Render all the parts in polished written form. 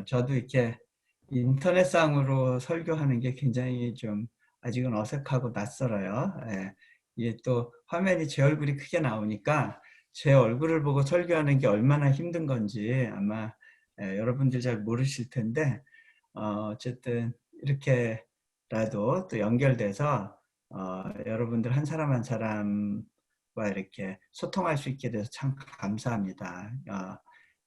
저도 이렇게 인터넷상으로 설교하는 게 굉장히 좀 아직은 어색하고 낯설어요. 예. 이게 또 화면이 제 얼굴이 크게 나오니까 제 얼굴을 보고 설교하는 게 얼마나 힘든 건지 아마 여러분들 잘 모르실 텐데, 어쨌든 이렇게라도 또 연결돼서 여러분들 한 사람 한 사람과 이렇게 소통할 수 있게 돼서 참 감사합니다.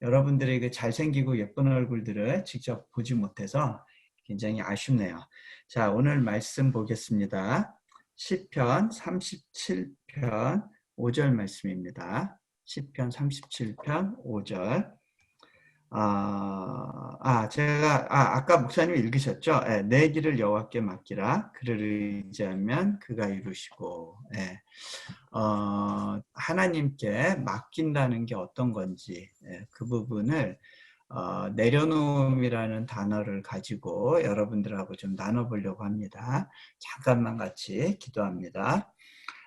여러분들의 그 잘생기고 예쁜 얼굴들을 직접 보지 못해서 굉장히 아쉽네요. 자, 오늘 말씀 보겠습니다. 시편 37편 5절 말씀입니다. 시편 37편 5절. 아까 목사님이 읽으셨죠? 예, 내 길을 여호와께 맡기라. 그를 의지하면 그가 이루시고. 예. 하나님께 맡긴다는 게 어떤 건지, 그 부분을 내려놓음이라는 단어를 가지고 여러분들하고 좀 나눠보려고 합니다. 잠깐만 같이 기도합니다.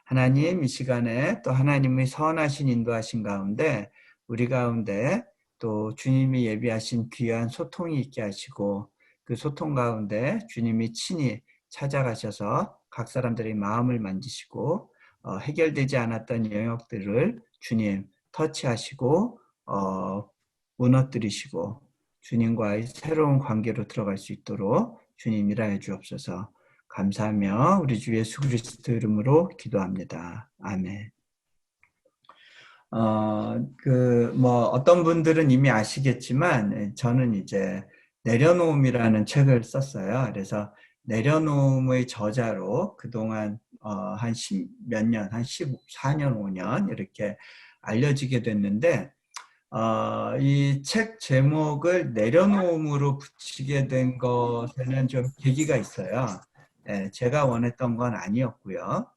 하나님, 이 시간에 또 하나님의 선하신 인도하신 가운데 우리 가운데 또 주님이 예비하신 귀한 소통이 있게 하시고, 그 소통 가운데 주님이 친히 찾아가셔서 각 사람들의 마음을 만지시고 해결되지 않았던 영역들을 주님 터치하시고 무너뜨리시고 주님과의 새로운 관계로 들어갈 수 있도록 주님 일하여 주옵소서. 감사하며 우리 주 예수 그리스도 이름으로 기도합니다. 아멘. 어떤 분들은 이미 아시겠지만 저는 이제 내려놓음이라는 책을 썼어요. 그래서 내려놓음의 저자로 그동안 한 10몇 년, 한 14년, 5년 이렇게 알려지게 됐는데, 이 책 제목을 내려놓음으로 붙이게 된 것에는 좀 계기가 있어요. 제가 원했던 건 아니었고요.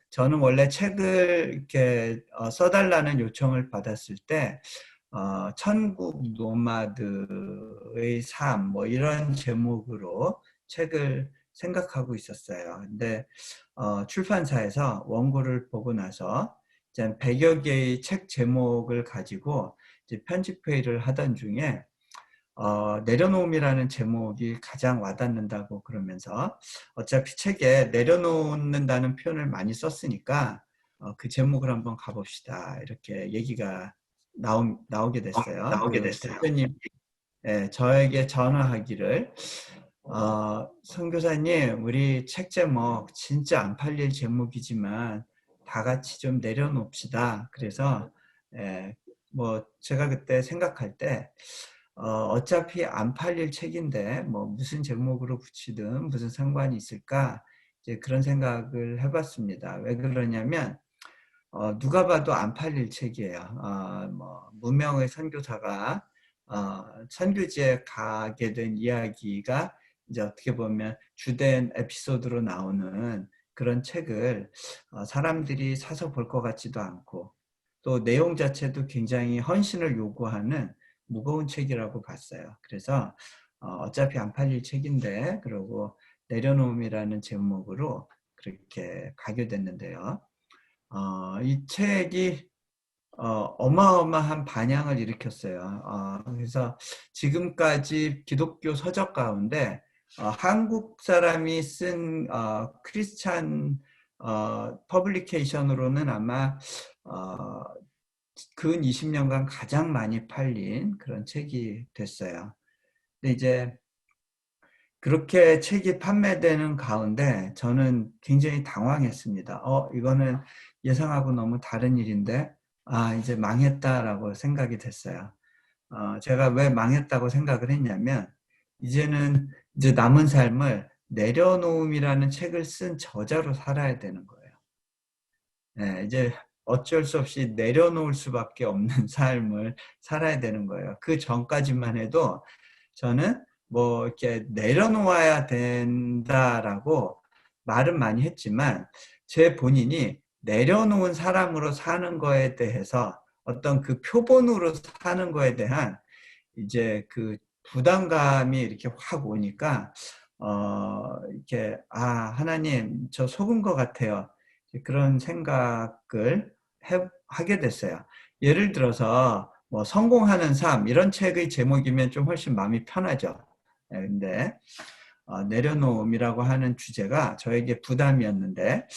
저는 원래 책을 이렇게 써달라는 요청을 받았을 때, 천국 노마드의 삶, 뭐 이런 제목으로 책을 생각하고 있었어요. 근데 출판사에서 원고를 보고 나서 이제 100여 개의 책 제목을 가지고 이제 편집회의를 하던 중에 내려놓음이라는 제목이 가장 와닿는다고 그러면서, 어차피 책에 내려놓는다는 표현을 많이 썼으니까 그 제목을 한번 가봅시다, 이렇게 얘기가 나오게 됐어요. 그 대표님 저에게 전화하기를, 선교사님, 우리 책 제목 진짜 안 팔릴 제목이지만 다 같이 좀 내려놓읍시다. 그래서 뭐 제가 그때 생각할 때 어차피 안 팔릴 책인데 뭐 무슨 제목으로 붙이든 무슨 상관이 있을까, 이제 그런 생각을 해봤습니다. 왜 그러냐면 누가 봐도 안 팔릴 책이에요. 뭐 무명의 선교사가 선교지에 가게 된 이야기가 이제 어떻게 보면 주된 에피소드로 나오는 그런 책을 사람들이 사서 볼 것 같지도 않고, 또 내용 자체도 굉장히 헌신을 요구하는 무거운 책이라고 봤어요. 그래서 어차피 안 팔릴 책인데, 그러고 내려놓음이라는 제목으로 그렇게 가게 됐는데요. 이 책이 어마어마한 반향을 일으켰어요. 그래서 지금까지 기독교 서적 가운데 한국 사람이 쓴 크리스찬 퍼블리케이션으로는 아마 근 20년간 가장 많이 팔린 그런 책이 됐어요. 근데 이제 그렇게 책이 판매되는 가운데 저는 굉장히 당황했습니다. 이거는 예상하고 너무 다른 일인데, 이제 망했다라고 생각이 됐어요. 제가 왜 망했다고 생각을 했냐면, 이제 남은 삶을 내려놓음이라는 책을 쓴 저자로 살아야 되는 거예요. 이제 어쩔 수 없이 내려놓을 수밖에 없는 삶을 살아야 되는 거예요. 그 전까지만 해도 저는 뭐 이렇게 내려놓아야 된다라고 말은 많이 했지만, 제 본인이 내려놓은 사람으로 사는 거에 대해서, 어떤 그 표본으로 사는 거에 대한 이제 그 부담감이 이렇게 확 오니까 이렇게 하나님 저 속은 것 같아요. 그런 생각을 하게 됐어요. 예를 들어서 뭐 성공하는 삶 이런 책의 제목이면 좀 훨씬 마음이 편하죠. 근데 내려놓음이라고 하는 주제가 저에게 부담이었는데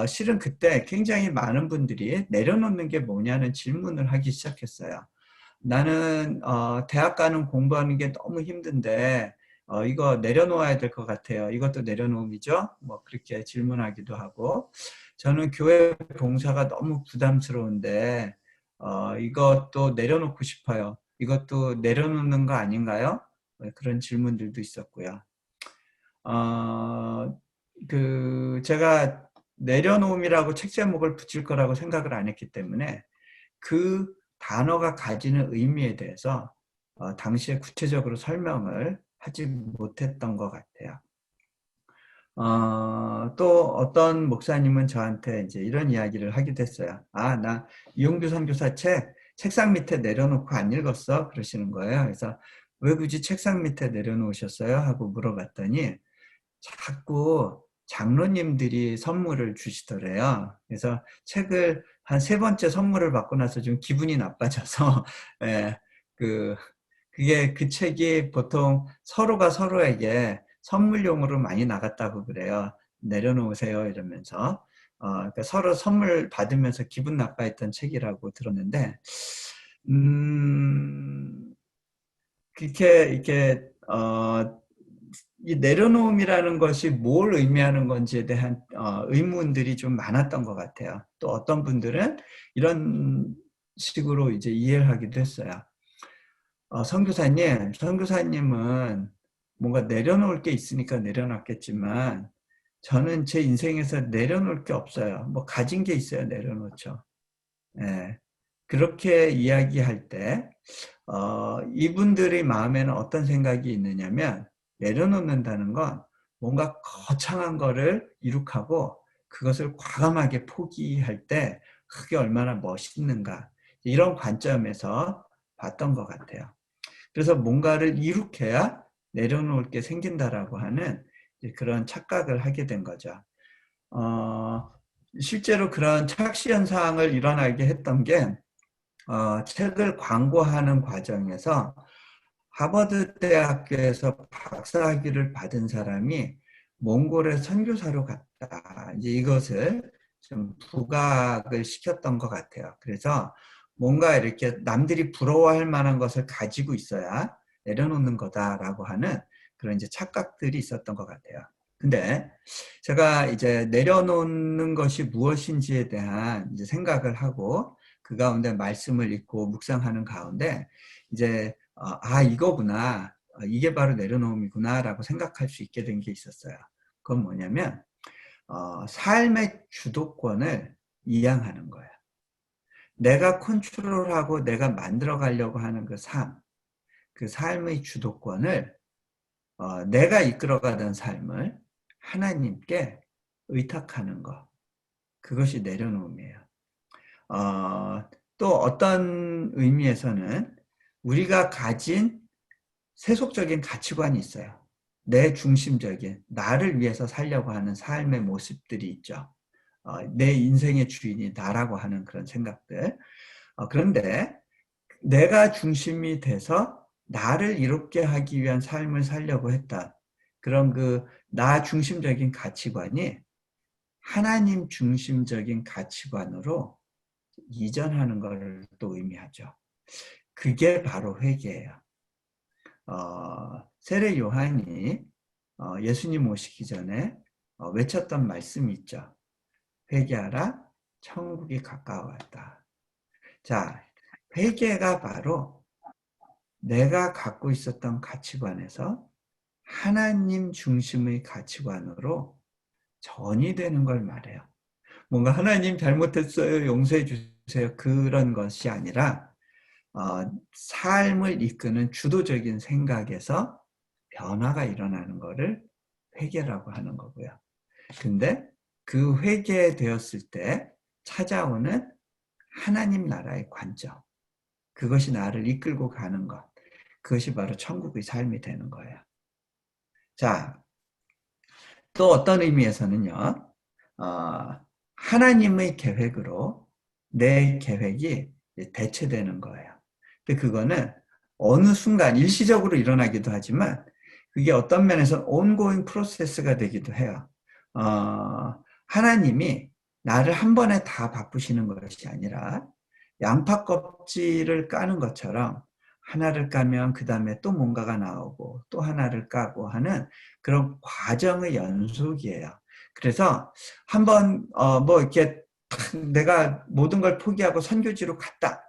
실은 그때 굉장히 많은 분들이 내려놓는 게 뭐냐는 질문을 하기 시작했어요. 나는 대학 가는 공부하는 게 너무 힘든데 이거 내려놓아야 될 것 같아요. 이것도 내려놓음이죠. 뭐 그렇게 질문하기도 하고 저는 교회 봉사가 너무 부담스러운데 이것도 내려놓고 싶어요. 이것도 내려놓는 거 아닌가요? 그런 질문들도 있었고요. 제가 내려놓음이라고 책 제목을 붙일 거라고 생각을 안 했기 때문에 그 단어가 가지는 의미에 대해서 당시에 구체적으로 설명을 하지 못했던 것 같아요. 또 어떤 목사님은 저한테 이제 이런 이야기를 하기도 했어요. 나 이용규 선교사 책상 밑에 내려놓고 안 읽었어? 그러시는 거예요. 그래서 왜 굳이 책상 밑에 내려놓으셨어요? 하고 물어봤더니 자꾸 장로님들이 선물을 주시더래요. 그래서 책을 한 세 번째 선물을 받고 나서 좀 기분이 나빠져서 예, 그게 그 책이 보통 서로가 서로에게 선물용으로 많이 나갔다고 그래요. 내려놓으세요 이러면서 그러니까 서로 선물 받으면서 기분 나빠했던 책이라고 들었는데 음, 그렇게 이렇게 이 내려놓음이라는 것이 뭘 의미하는 건지에 대한 의문들이 좀 많았던 것 같아요. 또 어떤 분들은 이런 식으로 이제 이해를 하기도 했어요. 선교사님은 뭔가 내려놓을 게 있으니까 내려놨겠지만 저는 제 인생에서 내려놓을 게 없어요. 뭐 가진 게 있어야 내려놓죠. 예. 그렇게 이야기할 때 이분들의 마음에는 어떤 생각이 있느냐면 내려놓는다는 건 뭔가 거창한 거를 이룩하고 그것을 과감하게 포기할 때 그게 얼마나 멋있는가 이런 관점에서 봤던 것 같아요. 그래서 뭔가를 이룩해야 내려놓을 게 생긴다라고 하는 그런 착각을 하게 된 거죠. 실제로 그런 착시 현상을 일어나게 했던 게 책을 광고하는 과정에서 하버드 대학교에서 박사학위를 받은 사람이 몽골에 선교사로 갔다. 이제 이것을 좀 부각을 시켰던 것 같아요. 그래서 뭔가 이렇게 남들이 부러워할 만한 것을 가지고 있어야 내려놓는 거다라고 하는 그런 이제 착각들이 있었던 것 같아요. 근데 제가 이제 내려놓는 것이 무엇인지에 대한 이제 생각을 하고 그 가운데 말씀을 읽고 묵상하는 가운데 이제 이거구나. 이게 바로 내려놓음이구나라고 생각할 수 있게 된 게 있었어요. 그건 뭐냐면 삶의 주도권을 이양하는 거예요. 내가 컨트롤하고 내가 만들어 가려고 하는 그 그 삶의 주도권을 내가 이끌어가던 삶을 하나님께 의탁하는 것. 그것이 내려놓음이에요. 또 어떤 의미에서는 우리가 가진 세속적인 가치관이 있어요. 내 중심적인, 나를 위해서 살려고 하는 삶의 모습들이 있죠. 내 인생의 주인이 나라고 하는 그런 생각들. 그런데 내가 중심이 돼서 나를 이롭게 하기 위한 삶을 살려고 했다. 그런 나 중심적인 가치관이 하나님 중심적인 가치관으로 이전하는 것을 또 의미하죠. 그게 바로 회개예요. 세례 요한이 예수님 오시기 전에 외쳤던 말씀이 있죠. 회개하라, 천국이 가까워왔다. 자, 회개가 바로 내가 갖고 있었던 가치관에서 하나님 중심의 가치관으로 전이되는 걸 말해요. 뭔가 하나님 잘못했어요, 용서해 주세요 그런 것이 아니라 삶을 이끄는 주도적인 생각에서 변화가 일어나는 것을 회개라고 하는 거고요. 근데 그 회개되었을 때 찾아오는 하나님 나라의 관점, 그것이 나를 이끌고 가는 것, 그것이 바로 천국의 삶이 되는 거예요. 자, 또 어떤 의미에서는요, 어, 하나님의 계획으로 내 계획이 대체되는 거예요. 근데 그거는 어느 순간 일시적으로 일어나기도 하지만 그게 어떤 면에서 온고잉 프로세스가 되기도 해요. 하나님이 나를 한 번에 다 바꾸시는 것이 아니라 양파 껍질을 까는 것처럼 하나를 까면 그 다음에 또 뭔가가 나오고 또 하나를 까고 하는 그런 과정의 연속이에요. 그래서 한번 뭐 이렇게 내가 모든 걸 포기하고 선교지로 갔다.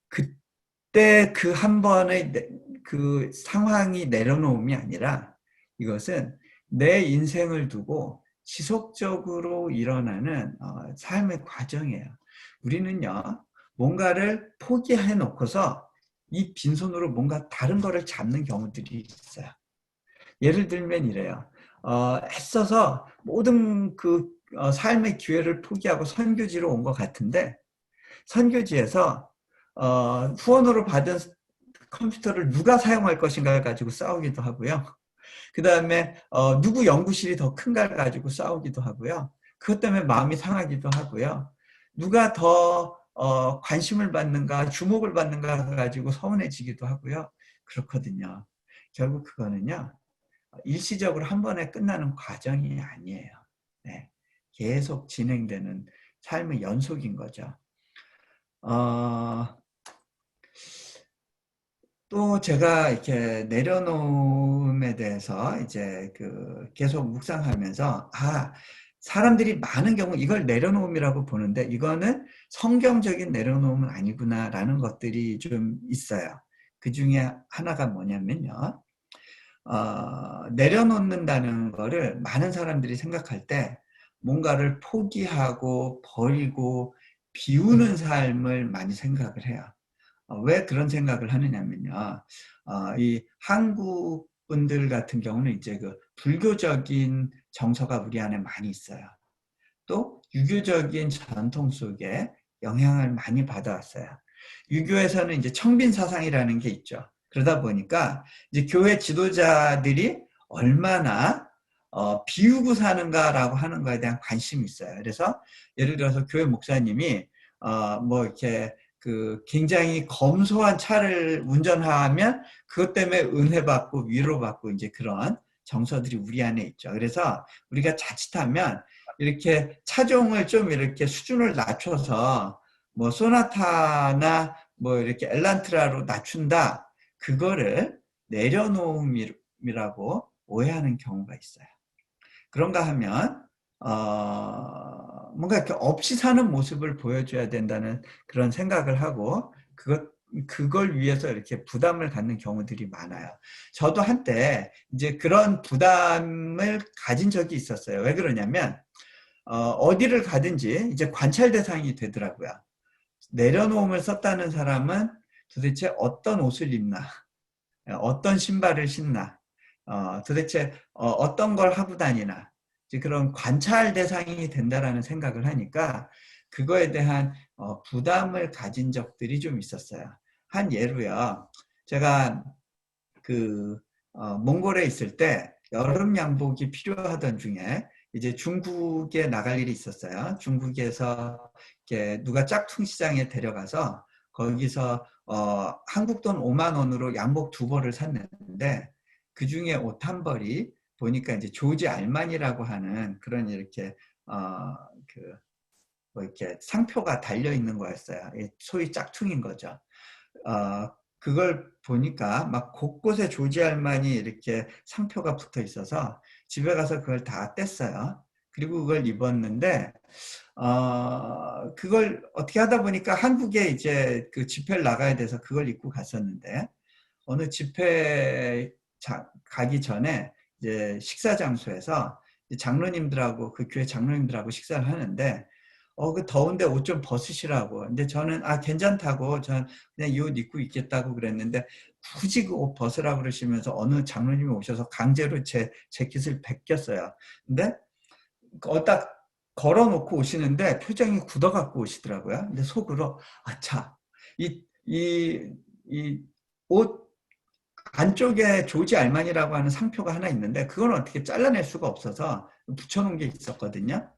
그때 그 한 번의 그 상황이 내려놓음이 아니라 이것은 내 인생을 두고 지속적으로 일어나는 삶의 과정이에요. 우리는요, 뭔가를 포기해 놓고서 이 빈손으로 뭔가 다른 거를 잡는 경우들이 있어요. 예를 들면 이래요. 애써서 모든 그 삶의 기회를 포기하고 선교지로 온 것 같은데 선교지에서 후원으로 받은 컴퓨터를 누가 사용할 것인가를 가지고 싸우기도 하고요. 그 다음에 누구 연구실이 더 큰가를 가지고 싸우기도 하고요. 그것 때문에 마음이 상하기도 하고요. 누가 더 관심을 받는가 주목을 받는가 가지고 서운해지기도 하고요. 그렇거든요. 결국 그거는요. 일시적으로 한 번에 끝나는 과정이 아니에요. 네. 계속 진행되는 삶의 연속인 거죠. 또 제가 이렇게 내려놓음에 대해서 이제 계속 묵상하면서, 사람들이 많은 경우 이걸 내려놓음이라고 보는데 이거는 성경적인 내려놓음은 아니구나라는 것들이 좀 있어요. 그 중에 하나가 뭐냐면요. 내려놓는다는 거를 많은 사람들이 생각할 때 뭔가를 포기하고 버리고 비우는 삶을 많이 생각을 해요. 왜 그런 생각을 하느냐면요. 이 한국 분들 같은 경우는 이제 그 불교적인 정서가 우리 안에 많이 있어요. 또 유교적인 전통 속에 영향을 많이 받아왔어요. 유교에서는 이제 청빈 사상이라는 게 있죠. 그러다 보니까 이제 교회 지도자들이 얼마나 비우고 사는가라고 하는 거에 대한 관심이 있어요. 그래서 예를 들어서 교회 목사님이 뭐 이렇게 굉장히 검소한 차를 운전하면 그것 때문에 은혜받고 위로받고 이제 그런 정서들이 우리 안에 있죠. 그래서 우리가 자칫하면 이렇게 차종을 좀 이렇게 수준을 낮춰서 뭐 소나타나 뭐 이렇게 엘란트라로 낮춘다. 그거를 내려놓음이라고 오해하는 경우가 있어요. 그런가 하면 뭔가 이렇게 없이 사는 모습을 보여줘야 된다는 그런 생각을 하고 그걸 위해서 이렇게 부담을 갖는 경우들이 많아요. 저도 한때 이제 그런 부담을 가진 적이 있었어요. 왜 그러냐면 어디를 가든지 이제 관찰 대상이 되더라고요. 내려놓음을 썼다는 사람은 도대체 어떤 옷을 입나, 어떤 신발을 신나, 도대체 어떤 걸 하고 다니나, 이제 그런 관찰 대상이 된다라는 생각을 하니까 그거에 대한 부담을 가진 적들이 좀 있었어요. 한 예로요. 제가 몽골에 있을 때 여름 양복이 필요하던 중에 이제 중국에 나갈 일이 있었어요. 중국에서 이렇게 누가 짝퉁 시장에 데려가서 거기서 한국 돈 5만 원으로 양복 2벌을 샀는데 그 중에 옷 한 벌이 보니까 이제 조지 알만이라고 하는 그런 이렇게 뭐 이렇게 상표가 달려 있는 거였어요. 소위 짝퉁인 거죠. 그걸 보니까 막 곳곳에 조지 알만이 이렇게 상표가 붙어 있어서 집에 가서 그걸 다 뗐어요. 그리고 그걸 입었는데, 그걸 어떻게 하다 보니까 한국에 이제 그 집회를 나가야 돼서 그걸 입고 갔었는데, 어느 집회 가기 전에 이제 식사 장소에서 장로님들하고 그 교회 장로님들하고 식사를 하는데 그 더운데 옷 좀 벗으시라고. 근데 저는 괜찮다고 저는 그냥 이 옷 입고 있겠다고 그랬는데 굳이 그 옷 벗으라고 그러시면서 어느 장로님이 오셔서 강제로 제 재킷을 벗겼어요. 근데 딱 걸어놓고 오시는데 표정이 굳어갖고 오시더라고요. 근데 속으로 아차 이 옷 안쪽에 조지 알만이라고 하는 상표가 하나 있는데 그건 어떻게 잘라낼 수가 없어서 붙여놓은 게 있었거든요.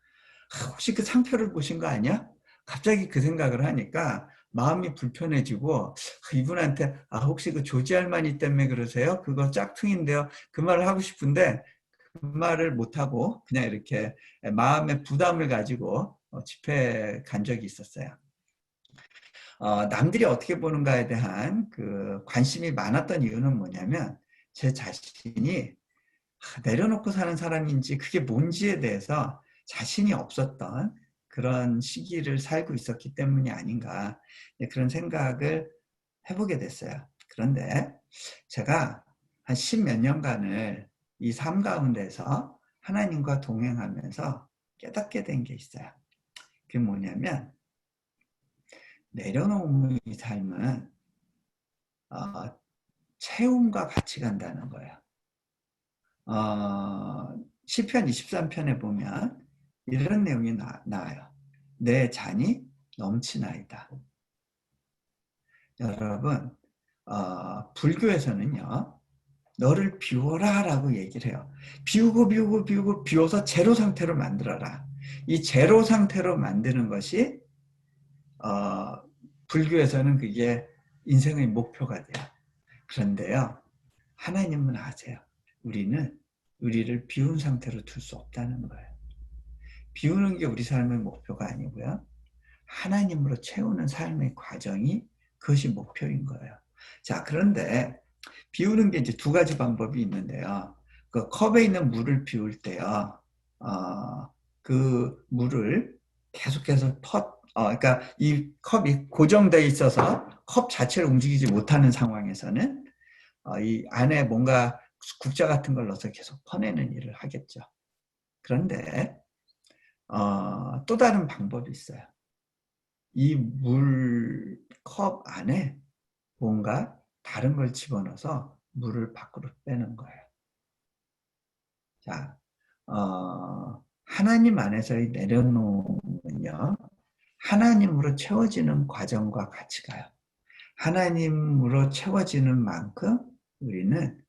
혹시 그 상표를 보신 거 아니야? 갑자기 그 생각을 하니까 마음이 불편해지고 이분한테 혹시 그 조지 알마니 때문에 그러세요? 그거 짝퉁인데요. 그 말을 하고 싶은데 그 말을 못하고 그냥 이렇게 마음의 부담을 가지고 집회에 간 적이 있었어요. 남들이 어떻게 보는가에 대한 그 관심이 많았던 이유는 뭐냐면 제 자신이 내려놓고 사는 사람인지 그게 뭔지에 대해서 자신이 없었던 그런 시기를 살고 있었기 때문이 아닌가 그런 생각을 해보게 됐어요. 그런데 제가 한 10몇 년간을 이 삶 가운데서 하나님과 동행하면서 깨닫게 된 게 있어요. 그게 뭐냐면 내려놓음의 삶은 채움과 같이 간다는 거예요. 시편 23편에 보면 이런 내용이 나와요. 내 잔이 넘치나이다. 여러분, 불교에서는요, 너를 비워라 라고 얘기를 해요. 비우고 비워서 제로 상태로 만들어라. 이 제로 상태로 만드는 것이 불교에서는 그게 인생의 목표가 돼요. 그런데요, 하나님은 아세요. 우리를 비운 상태로 둘 수 없다는 거예요. 비우는 게 우리 삶의 목표가 아니고요. 하나님으로 채우는 삶의 과정이 그것이 목표인 거예요. 자, 그런데 비우는 게 이제 두 가지 방법이 있는데요. 그 컵에 있는 물을 비울 때요. 그 물을 계속해서 그러니까 이 컵이 고정되어 있어서 컵 자체를 움직이지 못하는 상황에서는 이 안에 뭔가 국자 같은 걸 넣어서 계속 퍼내는 일을 하겠죠. 그런데 또 다른 방법이 있어요. 이 물컵 안에 뭔가 다른 걸 집어넣어서 물을 밖으로 빼는 거예요. 자, 하나님 안에서의 내려놓음은요, 하나님으로 채워지는 과정과 같이 가요. 하나님으로 채워지는 만큼 우리는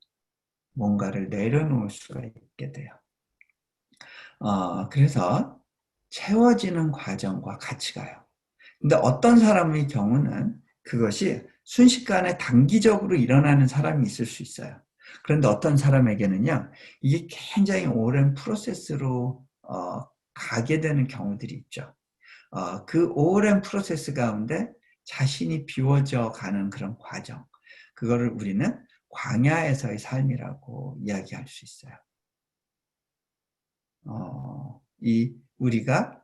뭔가를 내려놓을 수가 있게 돼요. 그래서 채워지는 과정과 같이 가요. 근데 어떤 사람의 경우는 그것이 순식간에 단기적으로 일어나는 사람이 있을 수 있어요. 그런데 어떤 사람에게는요, 이게 굉장히 오랜 프로세스로 가게 되는 경우들이 있죠. 그 오랜 프로세스 가운데 자신이 비워져 가는 그런 과정, 그거를 우리는 광야에서의 삶이라고 이야기할 수 있어요. 우리가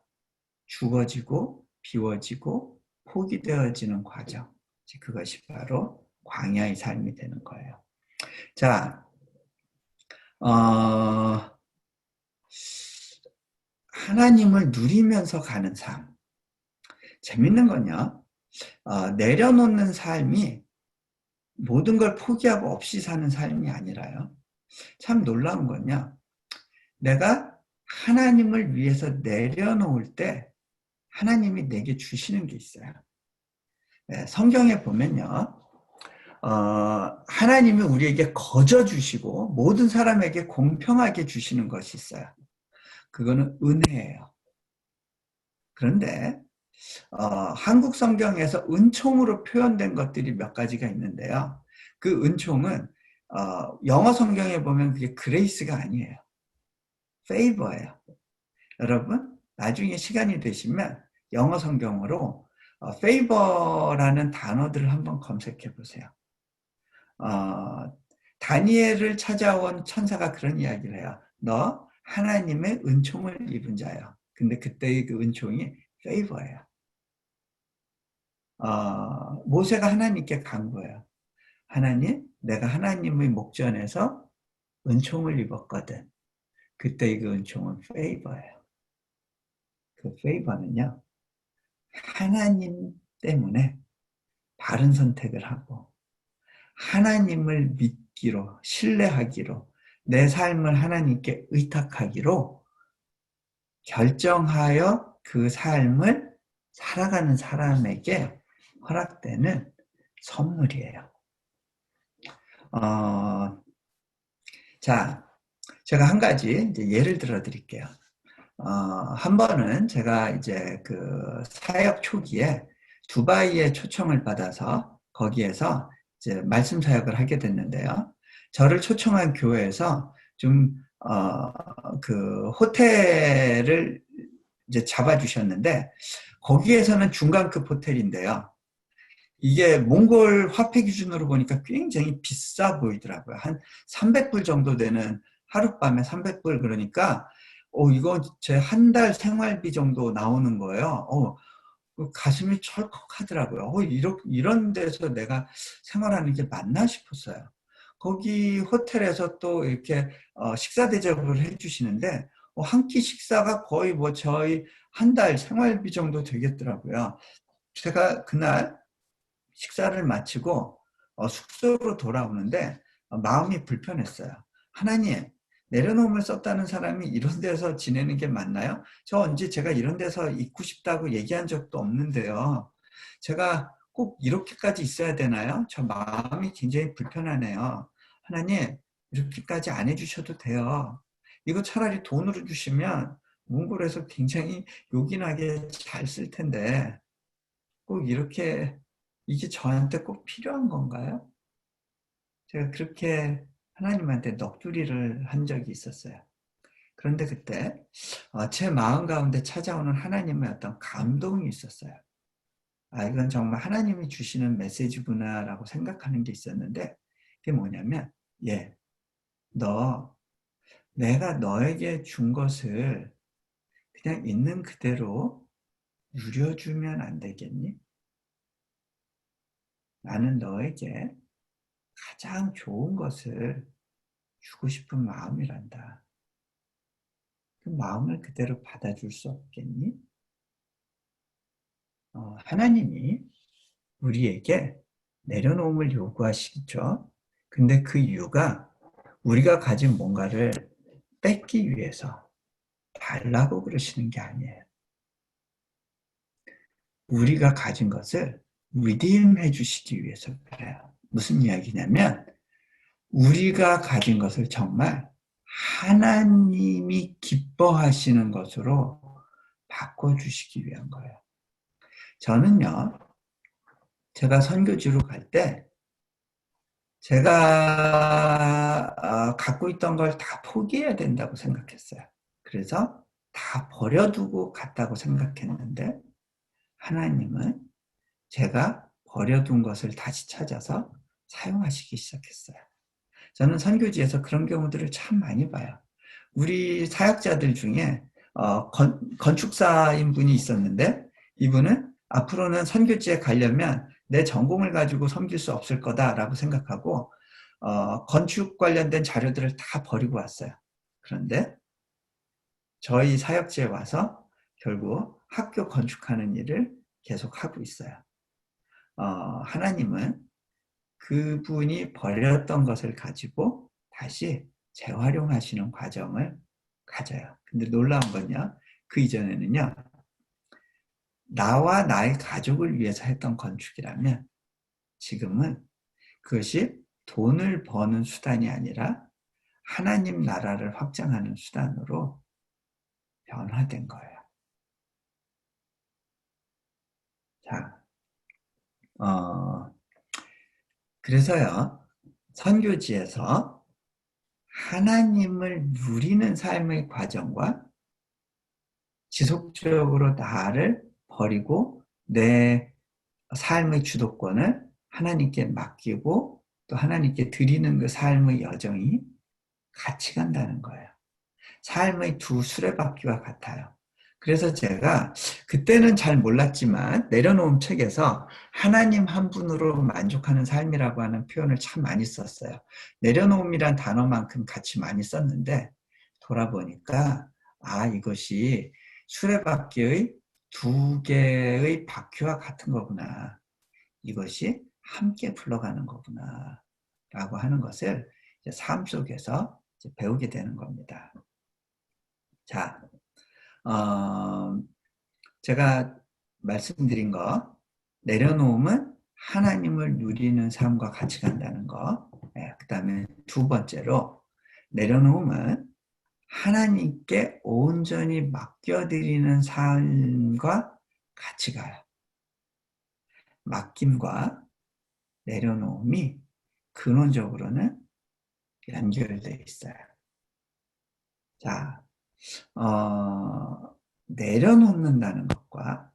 죽어지고 비워지고 포기되어지는 과정, 그것이 바로 광야의 삶이 되는 거예요. 자, 하나님을 누리면서 가는 삶. 재밌는 건요, 내려놓는 삶이 모든 걸 포기하고 없이 사는 삶이 아니라요. 참 놀라운 건요, 내가 하나님을 위해서 내려놓을 때 하나님이 내게 주시는 게 있어요. 성경에 보면요, 하나님이 우리에게 거저 주시고 모든 사람에게 공평하게 주시는 것이 있어요. 그거는 은혜예요. 그런데 한국 성경에서 은총으로 표현된 것들이 몇 가지가 있는데요. 그 은총은 영어 성경에 보면 그게 그레이스가 아니에요. 페이버예요. 여러분, 나중에 시간이 되시면 영어 성경으로 페이버라는 단어들을 한번 검색해 보세요. 다니엘을 찾아온 천사가 그런 이야기를 해요. 너 하나님의 은총을 입은 자야. 근데 그때의 그 은총이 페이버예요. 모세가 하나님께 간 거예요. 하나님, 내가 하나님의 목전에서 은총을 입었거든. 그때의 그 은총은 페이버예요. 그 페이버는요, 하나님 때문에 바른 선택을 하고 하나님을 믿기로, 신뢰하기로, 내 삶을 하나님께 의탁하기로 결정하여 그 삶을 살아가는 사람에게 허락되는 선물이에요. 어, 자, 제가 한 가지 이제 예를 들어 드릴게요. 한 번은 제가 이제 그 사역 초기에 두바이에 초청을 받아서 거기에서 이제 말씀 사역을 하게 됐는데요. 저를 초청한 교회에서 좀, 그 호텔을 이제 잡아주셨는데 거기에서는 중간급 호텔인데요. 이게 몽골 화폐 기준으로 보니까 굉장히 비싸 보이더라고요. 한 300불 정도 되는 하룻밤에 300불 그러니까 이거 제 한 달 생활비 정도 나오는 거예요. 그 가슴이 철컥하더라고요. 이런 데서 내가 생활하는 게 맞나 싶었어요. 거기 호텔에서 또 이렇게 식사 대접을 해주시는데 한 끼 식사가 거의 뭐 저희 한 달 생활비 정도 되겠더라고요. 제가 그날 식사를 마치고 숙소로 돌아오는데 마음이 불편했어요. 하나님, 내려놓음을 썼다는 사람이 이런 데서 지내는 게 맞나요? 저 언제 제가 이런 데서 있고 싶다고 얘기한 적도 없는데요. 제가 꼭 이렇게까지 있어야 되나요? 저 마음이 굉장히 불편하네요. 하나님, 이렇게까지 안 해주셔도 돼요. 이거 차라리 돈으로 주시면 몽골에서 굉장히 요긴하게 잘 쓸 텐데 꼭 이렇게 이게 저한테 꼭 필요한 건가요? 제가 그렇게 하나님한테 넋두리를 한 적이 있었어요. 그런데 그때 제 마음 가운데 찾아오는 하나님의 어떤 감동이 있었어요. 이건 정말 하나님이 주시는 메시지구나라고 생각하는 게 있었는데 그게 뭐냐면 너 내가 너에게 준 것을 그냥 있는 그대로 누려주면 안 되겠니? 나는 너에게 가장 좋은 것을 주고 싶은 마음이란다. 그 마음을 그대로 받아줄 수 없겠니? 하나님이 우리에게 내려놓음을 요구하시죠. 근데 그 이유가 우리가 가진 뭔가를 뺏기 위해서 달라고 그러시는 게 아니에요. 우리가 가진 것을 리디움해 주시기 위해서 그래요. 무슨 이야기냐면 우리가 가진 것을 정말 하나님이 기뻐하시는 것으로 바꿔주시기 위한 거예요. 저는요, 제가 선교지로 갈 때, 제가 갖고 있던 걸 다 포기해야 된다고 생각했어요. 그래서 다 버려두고 갔다고 생각했는데, 하나님은 제가 버려둔 것을 다시 찾아서 사용하시기 시작했어요. 저는 선교지에서 그런 경우들을 참 많이 봐요. 우리 사역자들 중에 건축사인 분이 있었는데 이분은 앞으로는 선교지에 가려면 내 전공을 가지고 섬길 수 없을 거다라고 생각하고 건축 관련된 자료들을 다 버리고 왔어요. 그런데 저희 사역지에 와서 결국 학교 건축하는 일을 계속 하고 있어요. 하나님은 그분이 버렸던 것을 가지고 다시 재활용하시는 과정을 가져요. 근데 놀라운 건요, 그 이전에는요, 나와 나의 가족을 위해서 했던 건축이라면 지금은 그것이 돈을 버는 수단이 아니라 하나님 나라를 확장하는 수단으로 변화된 거예요. 자, 그래서요, 선교지에서 하나님을 누리는 삶의 과정과 지속적으로 나를 버리고 내 삶의 주도권을 하나님께 맡기고 또 하나님께 드리는 그 삶의 여정이 같이 간다는 거예요. 삶의 두 수레바퀴와 같아요. 그래서 제가 그때는 잘 몰랐지만 내려놓은 책에서 하나님 한 분으로 만족하는 삶이라고 하는 표현을 참 많이 썼어요. 내려놓음이란 단어만큼 같이 많이 썼는데 돌아보니까 이것이 수레바퀴의 두 개의 바퀴와 같은 거구나. 이것이 함께 불러가는 거구나. 라고 하는 것을 삶 속에서 배우게 되는 겁니다. 자, 제가 말씀드린 거, 내려놓음은 하나님을 누리는 삶과 같이 간다는 거. 그 다음에 두 번째로 내려놓음은 하나님께 온전히 맡겨드리는 삶과 같이 가요. 맡김과 내려놓음이 근원적으로는 연결되어 있어요. 자, 내려놓는다는 것과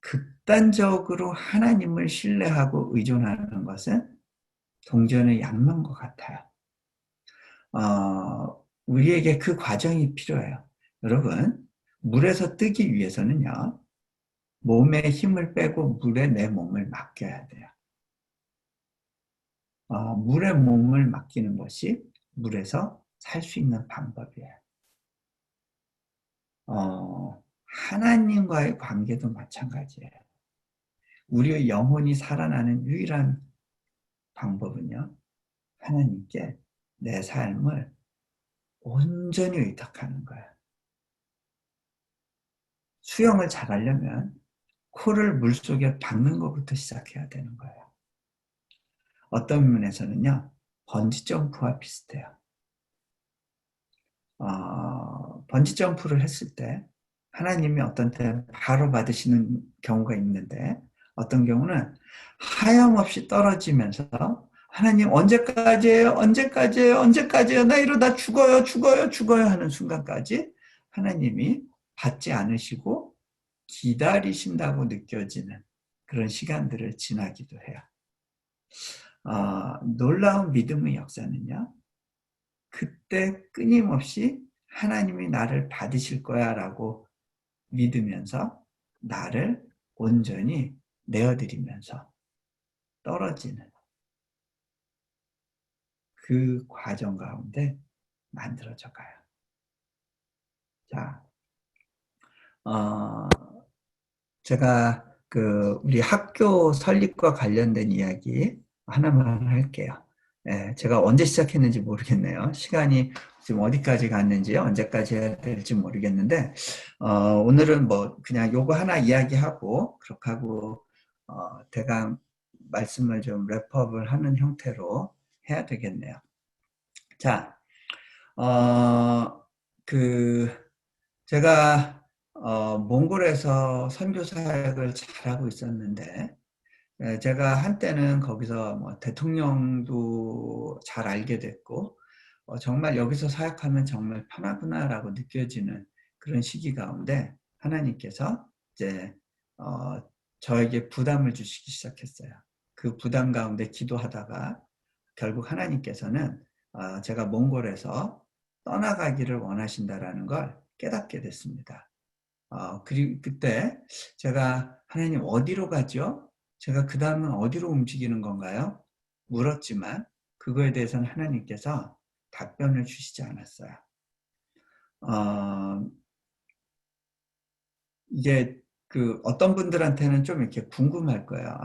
극단적으로 하나님을 신뢰하고 의존하는 것은 동전의 양면과 같아요. 우리에게 그 과정이 필요해요. 여러분, 물에서 뜨기 위해서는요, 몸에 힘을 빼고 물에 내 몸을 맡겨야 돼요. 물에 몸을 맡기는 것이 물에서 살 수 있는 방법이에요. 하나님과의 관계도 마찬가지예요. 우리의 영혼이 살아나는 유일한 방법은요, 하나님께 내 삶을 온전히 의탁하는 거예요. 수영을 잘하려면 코를 물속에 박는 것부터 시작해야 되는 거예요. 어떤 면에서는요, 번지점프와 비슷해요. 번지점프를 했을 때 하나님이 어떤 때 바로 받으시는 경우가 있는데 어떤 경우는 하염없이 떨어지면서 하나님 언제까지예요? 언제까지예요? 언제까지예요? 나 이러다 죽어요, 죽어요, 죽어요 하는 순간까지 하나님이 받지 않으시고 기다리신다고 느껴지는 그런 시간들을 지나기도 해요. 놀라운 믿음의 역사는요, 그때 끊임없이 하나님이 나를 받으실 거야 라고 믿으면서 나를 온전히 내어드리면서 떨어지는 그 과정 가운데 만들어져 가요. 자, 제가 우리 학교 설립과 관련된 이야기 하나만 할게요. 제가 언제 시작했는지 모르겠네요. 시간이 지금 어디까지 갔는지 언제까지 해야 될지 모르겠는데 오늘은 뭐 그냥 요거 하나 이야기하고 그렇게 하고 대강 말씀을 좀 랩업을 하는 형태로 해야 되겠네요. 자, 제가 몽골에서 선교 사역을 잘하고 있었는데 제가 한때는 거기서 뭐 대통령도 잘 알게 됐고 정말 여기서 사역하면 정말 편하구나라고 느껴지는 그런 시기 가운데 하나님께서 이제 저에게 부담을 주시기 시작했어요. 그 부담 가운데 기도하다가 결국 하나님께서는 제가 몽골에서 떠나가기를 원하신다라는 걸 깨닫게 됐습니다. 그리고 그때 제가 하나님 어디로 가죠? 제가 그 다음은 어디로 움직이는 건가요? 물었지만 그거에 대해서는 하나님께서 답변을 주시지 않았어요. 이게 어떤 분들한테는 좀 이렇게 궁금할 거예요.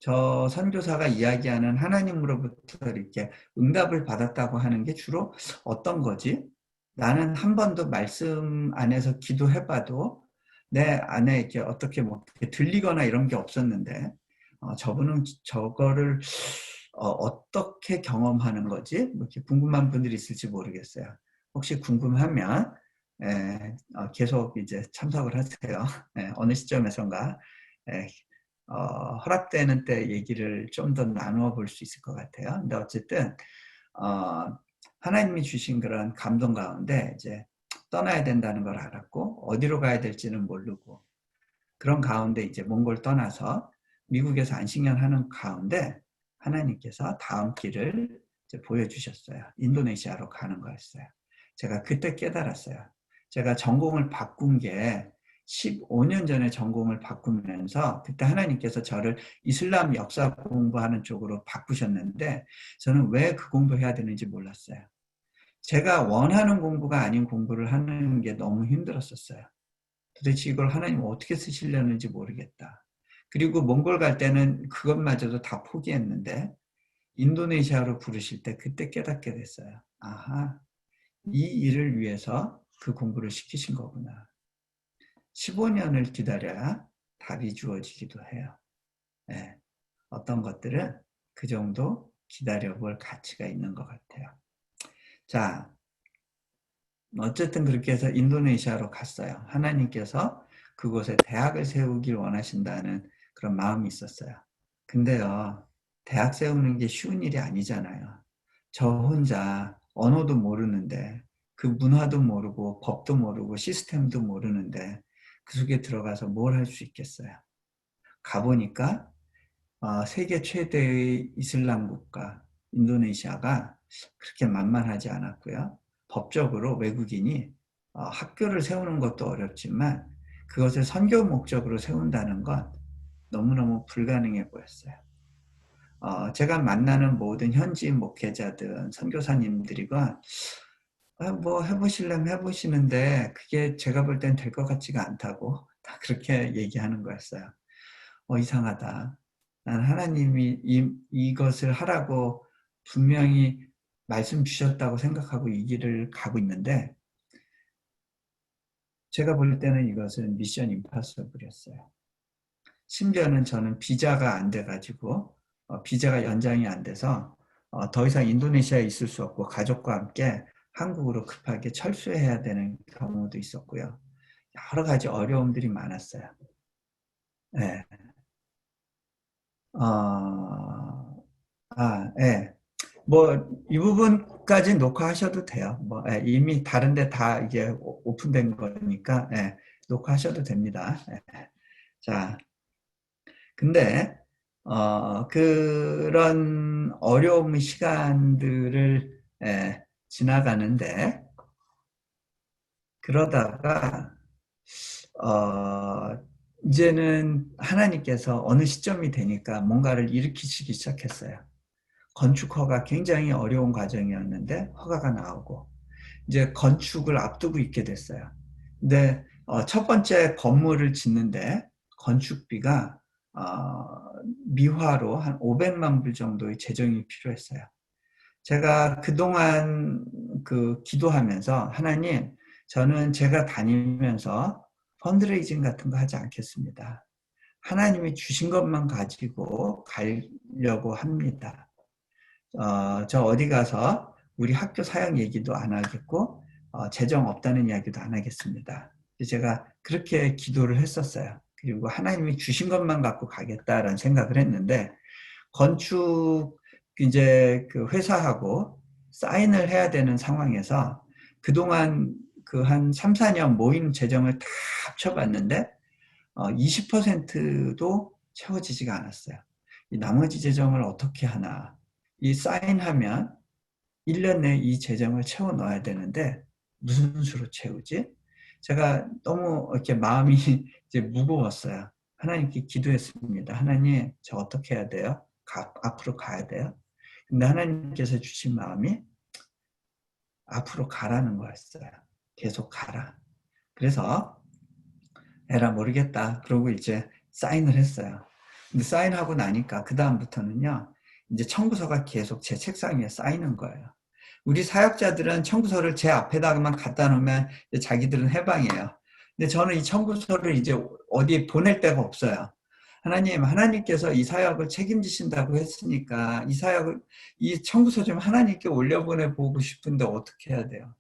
저 선교사가 이야기하는 하나님으로부터 이렇게 응답을 받았다고 하는 게 주로 어떤 거지? 나는 한 번도 말씀 안에서 기도해봐도 내 안에 이렇게 어떻게 뭐 들리거나 이런 게 없었는데 저분은 저거를 어떻게 경험하는 거지? 뭐 이렇게 궁금한 분들이 있을지 모르겠어요. 혹시 궁금하면 계속 이제 참석을 하세요. 어느 시점에선가 허락되는 때 얘기를 좀 더 나누어 볼 수 있을 것 같아요. 근데 어쨌든 하나님이 주신 그런 감동 가운데 이제 떠나야 된다는 걸 알았고 어디로 가야 될지는 모르고 그런 가운데 이제 몽골 떠나서 미국에서 안식년하는 가운데 하나님께서 다음 길을 이제 보여주셨어요. 인도네시아로 가는 거였어요. 제가 그때 깨달았어요. 제가 전공을 바꾼 게 15년 전에 전공을 바꾸면서 그때 하나님께서 저를 이슬람 역사 공부하는 쪽으로 바꾸셨는데 저는 왜 그 공부해야 되는지 몰랐어요. 제가 원하는 공부가 아닌 공부를 하는 게 너무 힘들었었어요. 도대체 이걸 하나님 어떻게 쓰시려는지 모르겠다. 그리고 몽골 갈 때는 그것마저도 다 포기했는데 인도네시아로 부르실 때 그때 깨닫게 됐어요. 아하, 이 일을 위해서 그 공부를 시키신 거구나. 15년을 기다려야 답이 주어지기도 해요. 어떤 것들은 그 정도 기다려볼 가치가 있는 것 같아요. 자, 어쨌든 그렇게 해서 인도네시아로 갔어요. 하나님께서 그곳에 대학을 세우길 원하신다는 그런 마음이 있었어요. 근데요, 대학 세우는 게 쉬운 일이 아니잖아요. 저 혼자 언어도 모르는데, 그 문화도 모르고 법도 모르고 시스템도 모르는데 그 속에 들어가서 뭘 할 수 있겠어요. 가보니까 세계 최대의 이슬람 국가 인도네시아가 그렇게 만만하지 않았고요. 법적으로 외국인이 학교를 세우는 것도 어렵지만 그것을 선교 목적으로 세운다는 건 너무너무 불가능해 보였어요. 제가 만나는 모든 현지 목회자든 선교사님들이건 뭐 해보시려면 해보시는데 그게 제가 볼 땐 될 것 같지가 않다고 다 그렇게 얘기하는 거였어요. 이상하다. 난 하나님이 이것을 하라고 분명히 말씀 주셨다고 생각하고 이 길을 가고 있는데 제가 볼 때는 이것은 미션 임파서블이었어요. 심지어는 저는 비자가 안 돼가지고 비자가 연장이 안 돼서 더 이상 인도네시아에 있을 수 없고 가족과 함께 한국으로 급하게 철수해야 되는 경우도 있었고요. 여러 가지 어려움들이 많았어요. 네. 네. 뭐, 이 부분까지 녹화하셔도 돼요. 뭐, 예, 이미 다른데 다 이게 오픈된 거니까, 예, 녹화하셔도 됩니다. 예. 자, 근데, 그런 어려운 시간들을, 예, 지나가는데, 그러다가, 어, 이제는 하나님께서 어느 시점이 되니까 뭔가를 일으키시기 시작했어요. 건축허가 굉장히 어려운 과정이었는데 허가가 나오고 이제 건축을 앞두고 있게 됐어요. 근데 첫 번째 건물을 짓는데 건축비가 미화로 한 500만 불 정도의 재정이 필요했어요. 제가 그동안 기도하면서 하나님, 저는 제가 다니면서 펀드레이징 같은 거 하지 않겠습니다. 하나님이 주신 것만 가지고 가려고 합니다. 저 어디 가서 우리 학교 사역 얘기도 안 하겠고 재정 없다는 이야기도 안 하겠습니다. 제가 그렇게 기도를 했었어요. 그리고 하나님이 주신 것만 갖고 가겠다라는 생각을 했는데 건축 이제 그 회사하고 사인을 해야 되는 상황에서 그동안 그 한 3, 4년 모인 재정을 다 합쳐봤는데 20%도 채워지지가 않았어요. 이 나머지 재정을 어떻게 하나. 이 사인하면 1년 내에 이 재정을 채워 넣어야 되는데 무슨 수로 채우지? 제가 너무 이렇게 마음이 이제 무거웠어요. 하나님께 기도했습니다. 하나님, 저 어떻게 해야 돼요? 앞으로 가야 돼요? 근데 하나님께서 주신 마음이 앞으로 가라는 거였어요. 계속 가라. 그래서 에라 모르겠다. 그러고 이제 사인을 했어요. 근데 사인하고 나니까 그 다음부터는요. 이제 청구서가 계속 제 책상 위에 쌓이는 거예요. 우리 사역자들은 청구서를 제 앞에다가만 갖다 놓으면 자기들은 해방이에요. 근데 저는 이 청구서를 이제 어디에 보낼 데가 없어요. 하나님께서 이 사역을 책임지신다고 했으니까 이 청구서 좀 하나님께 올려보내 보고 싶은데 어떻게 해야 돼요?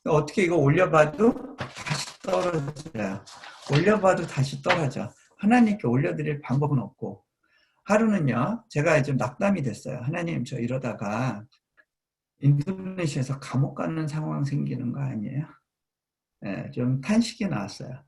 어떻게 이거 올려봐도 다시 떨어져요. 올려봐도 다시 떨어져. 하나님께 올려드릴 방법은 없고 하루는요. 제가 좀 낙담이 됐어요. 하나님 저 이러다가 인도네시아에서 감옥 가는 상황 생기는 거 아니에요? 네, 좀 탄식이 나왔어요.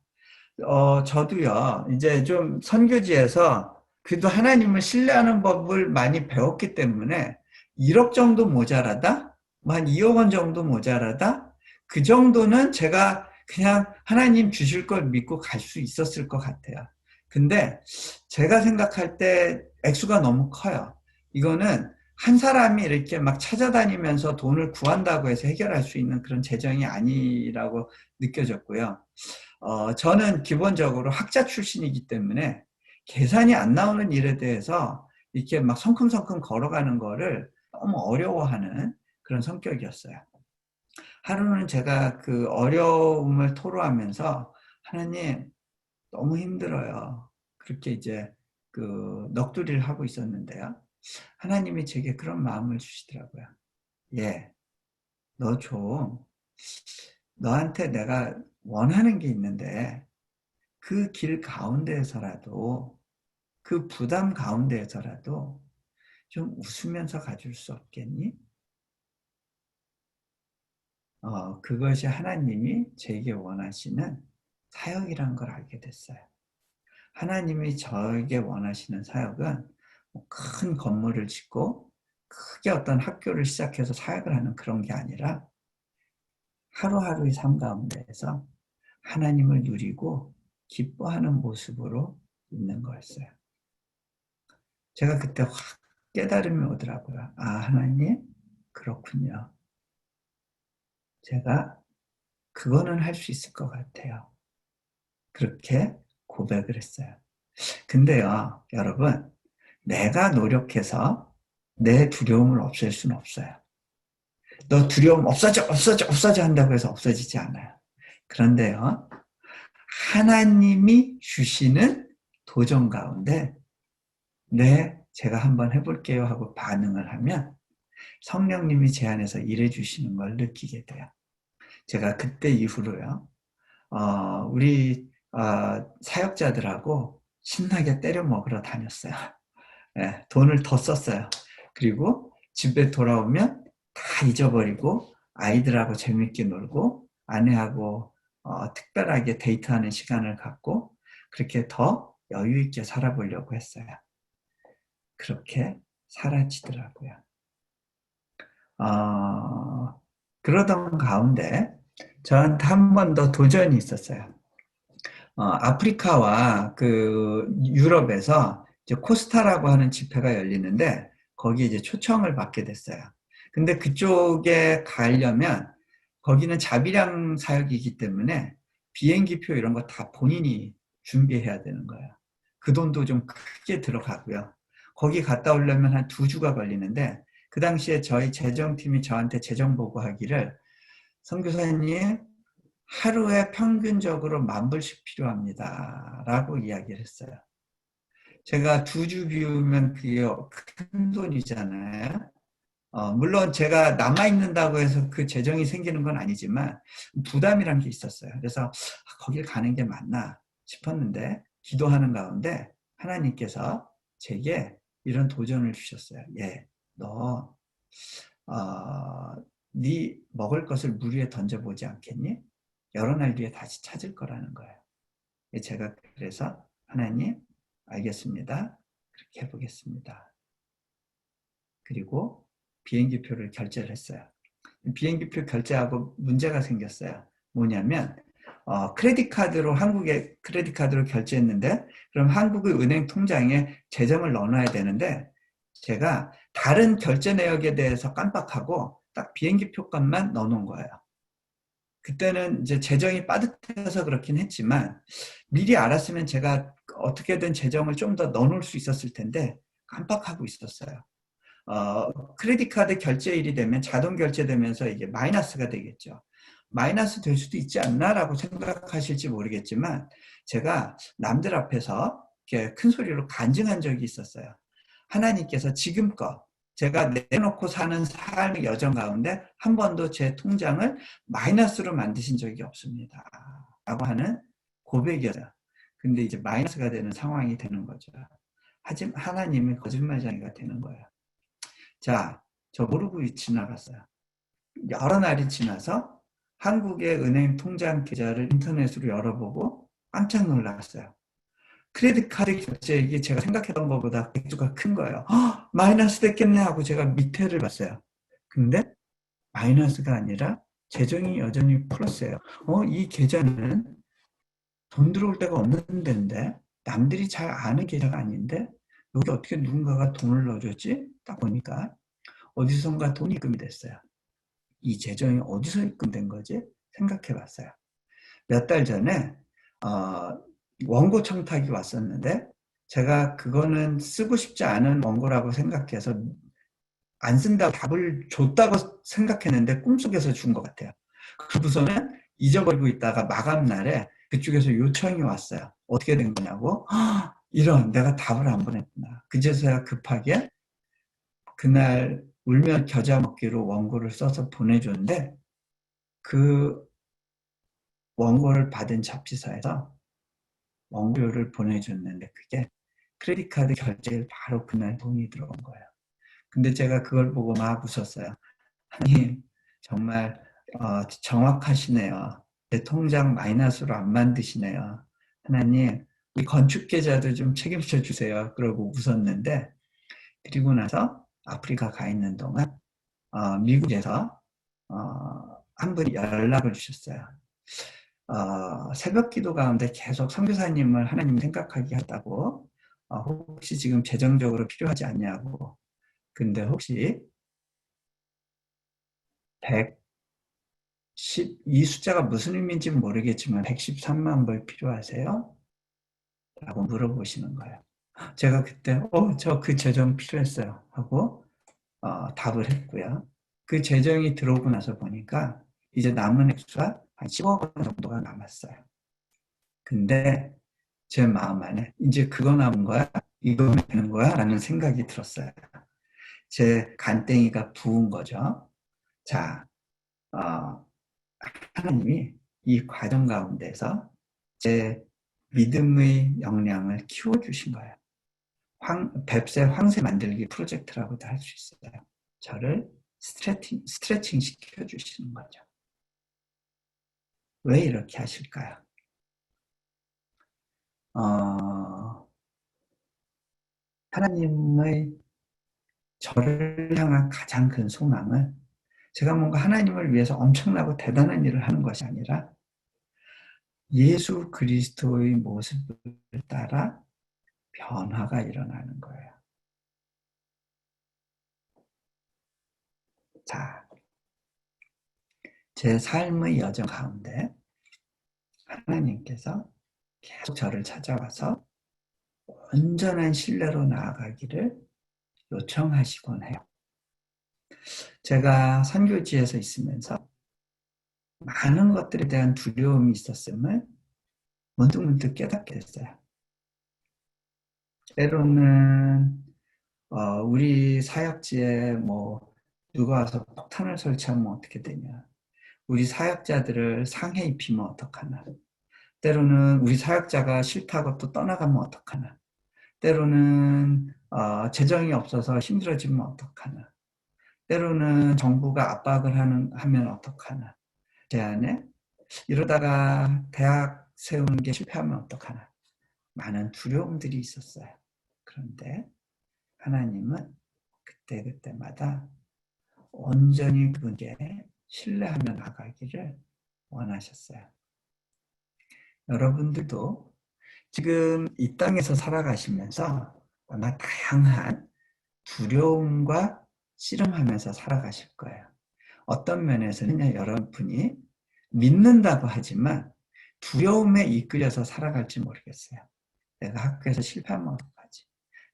저도요. 이제 좀 선교지에서 그래도 하나님을 신뢰하는 법을 많이 배웠기 때문에 1억 정도 모자라다? 뭐 한 2억 원 정도 모자라다? 그 정도는 제가 그냥 하나님 주실 걸 믿고 갈 수 있었을 것 같아요. 근데 제가 생각할 때 액수가 너무 커요. 이거는 한 사람이 이렇게 막 찾아다니면서 돈을 구한다고 해서 해결할 수 있는 그런 재정이 아니라고 느껴졌고요. 저는 기본적으로 학자 출신이기 때문에 계산이 안 나오는 일에 대해서 이렇게 막 성큼성큼 걸어가는 거를 너무 어려워하는 그런 성격이었어요. 하루는 제가 그 어려움을 토로하면서 하나님 너무 힘들어요. 그렇게 이제 넋두리를 하고 있었는데요. 하나님이 제게 그런 마음을 주시더라고요. 예, 너 좀, 너한테 내가 원하는 게 있는데 그 길 가운데에서라도, 그 부담 가운데에서라도 좀 웃으면서 가줄 수 없겠니? 그것이 하나님이 제게 원하시는 사역이란 걸 알게 됐어요. 하나님이 저에게 원하시는 사역은 뭐큰 건물을 짓고 크게 어떤 학교를 시작해서 사역을 하는 그런 게 아니라 하루하루의 삶 가운데에서 하나님을 누리고 기뻐하는 모습으로 있는 거였어요. 제가 그때 확 깨달음이 오더라고요. 아, 하나님, 그렇군요. 제가 그거는 할 수 있을 것 같아요. 그렇게 고백을 했어요. 근데요, 여러분, 내가 노력해서 내 두려움을 없앨 수는 없어요. 너 두려움 없어져, 없어져, 없어져 한다고 해서 없어지지 않아요. 그런데요, 하나님이 주시는 도전 가운데, 네, 제가 한번 해볼게요 하고 반응을 하면 성령님이 제 안에서 일해 주시는 걸 느끼게 돼요. 제가 그때 이후로요, 우리 사역자들하고 신나게 때려 먹으러 다녔어요. 네, 돈을 더 썼어요. 그리고 집에 돌아오면 다 잊어버리고 아이들하고 재밌게 놀고 아내하고 특별하게 데이트하는 시간을 갖고 그렇게 더 여유 있게 살아보려고 했어요. 그렇게 사라지더라고요. 그러던 가운데 저한테 한 번 더 도전이 있었어요. 아프리카와 그 유럽에서 이제 코스타라고 하는 집회가 열리는데 거기에 이제 초청을 받게 됐어요. 근데 그쪽에 가려면 거기는 자비량 사역이기 때문에 비행기표 이런 거 다 본인이 준비해야 되는 거예요. 그 돈도 좀 크게 들어가고요. 거기 갔다 오려면 한 2주가 걸리는데 그 당시에 저희 재정팀이 저한테 재정 보고하기를 선교사님 하루에 평균적으로 10,000불씩 필요합니다. 라고 이야기를 했어요. 제가 2주 비우면 그게 큰 돈이잖아요. 물론 제가 남아있는다고 해서 그 재정이 생기는 건 아니지만 부담이란 게 있었어요. 그래서 거길 가는 게 맞나 싶었는데 기도하는 가운데 하나님께서 제게 이런 도전을 주셨어요. 예, 너 네 먹을 것을 물 위에 던져보지 않겠니? 여러 날 뒤에 다시 찾을 거라는 거예요. 제가 그래서 하나님 알겠습니다. 그렇게 해보겠습니다. 그리고 비행기표를 결제를 했어요. 비행기표 결제하고 문제가 생겼어요. 뭐냐면 크레딧 카드로 한국의 크레딧 카드로 결제했는데 그럼 한국의 은행 통장에 재정을 넣어놔야 되는데 제가 다른 결제 내역에 대해서 깜빡하고 딱 비행기표 값만 넣어놓은 거예요. 그때는 이제 재정이 빠듯해서 그렇긴 했지만 미리 알았으면 제가 어떻게든 재정을 좀 더 넣어놓을 수 있었을 텐데 깜빡하고 있었어요. 크레딧 카드 결제일이 되면 자동 결제되면서 이게 마이너스가 되겠죠. 마이너스 될 수도 있지 않나라고 생각하실지 모르겠지만 제가 남들 앞에서 이렇게 큰 소리로 간증한 적이 있었어요. 하나님께서 지금껏 제가 내놓고 사는 삶의 여정 가운데 한 번도 제 통장을 마이너스로 만드신 적이 없습니다. 라고 하는 고백이었어요. 근데 이제 마이너스가 되는 상황이 되는 거죠. 하지만 하나님이 거짓말쟁이가 되는 거예요. 자, 저 모르고 지나갔어요. 여러 날이 지나서 한국의 은행 통장 계좌를 인터넷으로 열어보고 깜짝 놀랐어요. 크레딧 카드 결제액이 제가 생각했던 것보다 액수가 큰 거예요. 마이너스 됐겠네 하고 제가 밑에를 봤어요. 근데 마이너스가 아니라 재정이 여전히 플러스예요. 이 계좌는 돈 들어올 데가 없는 데인데 남들이 잘 아는 계좌가 아닌데 여기 어떻게 누군가가 돈을 넣어줬지? 딱 보니까 어디선가 돈이 입금이 됐어요. 이 재정이 어디서 입금된 거지? 생각해 봤어요. 몇 달 전에 원고 청탁이 왔었는데 제가 그거는 쓰고 싶지 않은 원고라고 생각해서 안 쓴다고 답을 줬다고 생각했는데 꿈속에서 준 것 같아요. 그러고서는 잊어버리고 있다가 마감 날에 그쪽에서 요청이 왔어요. 어떻게 된 거냐고. 이런 내가 답을 안 보냈구나. 그제서야 급하게 그날 울며 겨자 먹기로 원고를 써서 보내줬는데 그 원고를 받은 잡지사에서 원고를 보내줬는데 그게 크레딧 카드 결제를 바로 그날 돈이 들어온 거예요. 근데 제가 그걸 보고 막 웃었어요. 하나님 정말 정확하시네요. 내 통장 마이너스로 안 만드시네요. 하나님 이 건축계좌도 좀 책임져 주세요. 그러고 웃었는데 그리고 나서 아프리카 가 있는 동안 미국에서 한 분이 연락을 주셨어요. 새벽 기도 가운데 계속 선교사님을 하나님 생각하게 했다고 혹시 지금 재정적으로 필요하지 않냐고. 근데 혹시 110, 이 숫자가 무슨 의미인지 모르겠지만 113만 불 필요하세요? 라고 물어보시는 거예요. 제가 그때 저 그 재정 필요했어요 하고 답을 했고요. 그 재정이 들어오고 나서 보니까 이제 남은 액수가 한 10억 원 정도가 남았어요. 근데 제 마음 안에 이제 그거 남은 거야? 이거면 되는 거야? 라는 생각이 들었어요. 제 간땡이가 부은 거죠. 자, 하나님이 이 과정 가운데서 제 믿음의 역량을 키워주신 거예요. 뱁새 황새 만들기 프로젝트라고도 할 수 있어요. 저를 스트레칭 시켜주시는 거죠. 왜 이렇게 하실까요? 하나님의 저를 향한 가장 큰 소망은 제가 뭔가 하나님을 위해서 엄청나고 대단한 일을 하는 것이 아니라 예수 그리스도의 모습을 따라 변화가 일어나는 거예요. 자, 제 삶의 여정 가운데 하나님께서 계속 저를 찾아와서 온전한 신뢰로 나아가기를 요청하시곤 해요. 제가 선교지에서 있으면서 많은 것들에 대한 두려움이 있었음을 문득문득 깨닫게 됐어요. 때로는 우리 사역지에 누가 와서 폭탄을 설치하면 어떻게 되냐. 우리 사역자들을 상해 입히면 어떡하나. 때로는 우리 사역자가 싫다고 또 떠나가면 어떡하나. 때로는 재정이 없어서 힘들어지면 어떡하나. 때로는 정부가 압박을 하면 어떡하나. 제 안에 이러다가 대학 세우는 게 실패하면 어떡하나. 많은 두려움들이 있었어요. 그런데 하나님은 그때그때마다 온전히 그분께 신뢰하며 나가기를 원하셨어요. 여러분들도 지금 이 땅에서 살아가시면서 아마 다양한 두려움과 씨름하면서 살아가실 거예요. 어떤 면에서는 여러분이 믿는다고 하지만 두려움에 이끌려서 살아갈지 모르겠어요. 내가 학교에서 실패하면 어떡하지?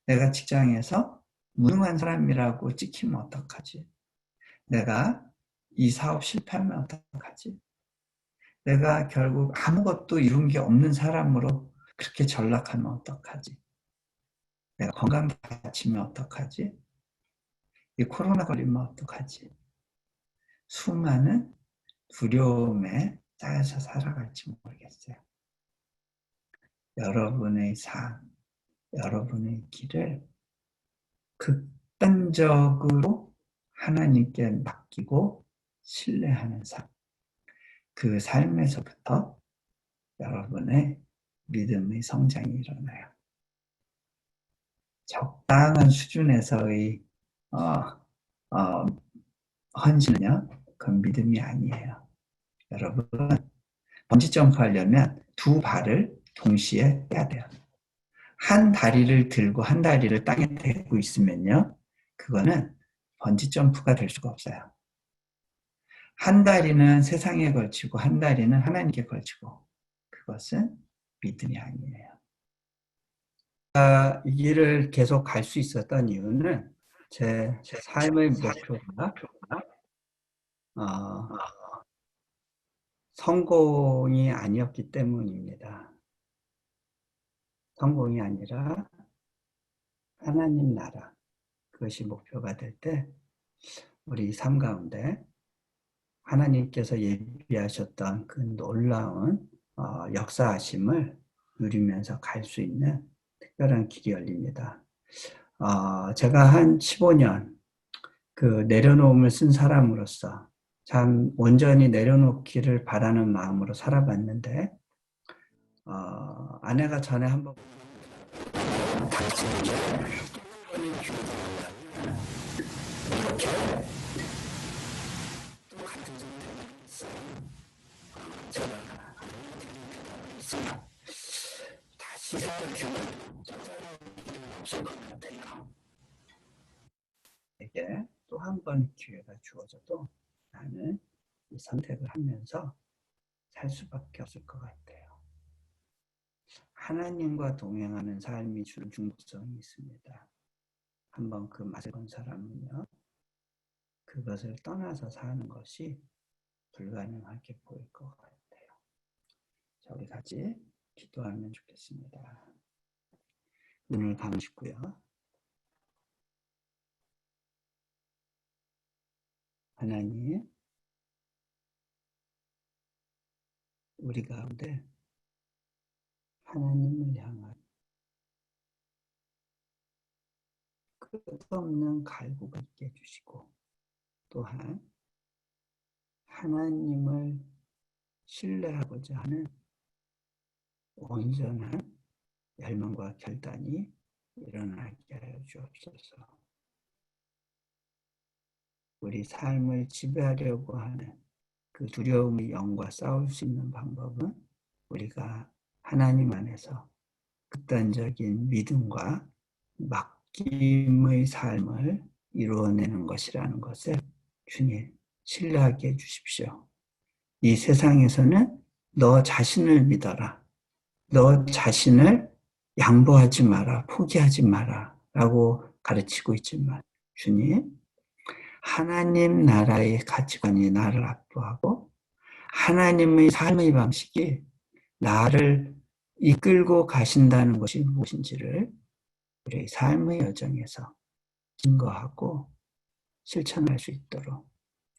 내가 직장에서 무능한 사람이라고 찍히면 어떡하지? 내가 이 사업 실패하면 어떡하지? 내가 결국 아무것도 이룬 게 없는 사람으로 그렇게 전락하면 어떡하지? 내가 건강 다치면 어떡하지? 이 코로나 걸리면 어떡하지? 수많은 두려움에 쌓여서 살아갈지 모르겠어요. 여러분의 삶, 여러분의 길을 극단적으로 하나님께 맡기고 신뢰하는 삶. 그 삶에서부터 여러분의 믿음의 성장이 일어나요. 적당한 수준에서의 헌신은요, 그건 믿음이 아니에요. 여러분, 번지점프 하려면 두 발을 동시에 떼야 돼요. 한 다리를 들고 한 다리를 땅에 대고 있으면요, 그거는 번지점프가 될 수가 없어요. 한 다리는 세상에 걸치고 한 다리는 하나님께 걸치고, 그것은 믿음이 아니에요. 이 길을 계속 갈 수 있었던 이유는 제 삶의 목표가 어, 성공이 아니었기 때문입니다. 성공이 아니라 하나님 나라, 그것이 목표가 될 때 우리 삶 가운데 하나님께서 예비하셨던 그 놀라운 역사하심을 누리면서 갈 수 있는 특별한 길이 열립니다. 제가 한 15년 그 내려놓음을 쓴 사람으로서 참 온전히 내려놓기를 바라는 마음으로 살아봤는데 아내가 전에 한번 다시 내게 또 한 번 기회가 주어져도 나는 이 선택을 하면서 살 수밖에 없을 것 같아요. 하나님과 동행하는 삶이 주는 중독성이 있습니다. 한번 그 맛을 본 사람은요, 그것을 떠나서 사는 것이 불가능하게 보일 것 같아요. 자, 우리 같이 기도하면 좋겠습니다. 눈을 감으시고요. 하나님, 우리 가운데 하나님을 향한 끝없는 갈구가 있게 해주시고 또한 하나님을 신뢰하고자 하는 온전한 열망과 결단이 일어나게 하여 주옵소서. 우리 삶을 지배하려고 하는 그 두려움의 영과 싸울 수 있는 방법은 우리가 하나님 안에서 극단적인 믿음과 맡김의 삶을 이루어내는 것이라는 것을 주님 신뢰하게 해주십시오. 이 세상에서는 너 자신을 믿어라. 너 자신을 양보하지 마라. 포기하지 마라. 라고 가르치고 있지만 주님, 하나님 나라의 가치관이 나를 압도하고 하나님의 삶의 방식이 나를 이끌고 가신다는 것이 무엇인지를 우리의 삶의 여정에서 증거하고 실천할 수 있도록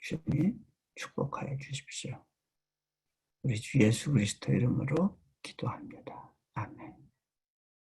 주님 축복하여 주십시오. 우리 주 예수 그리스도 이름으로 기도합니다. 아멘.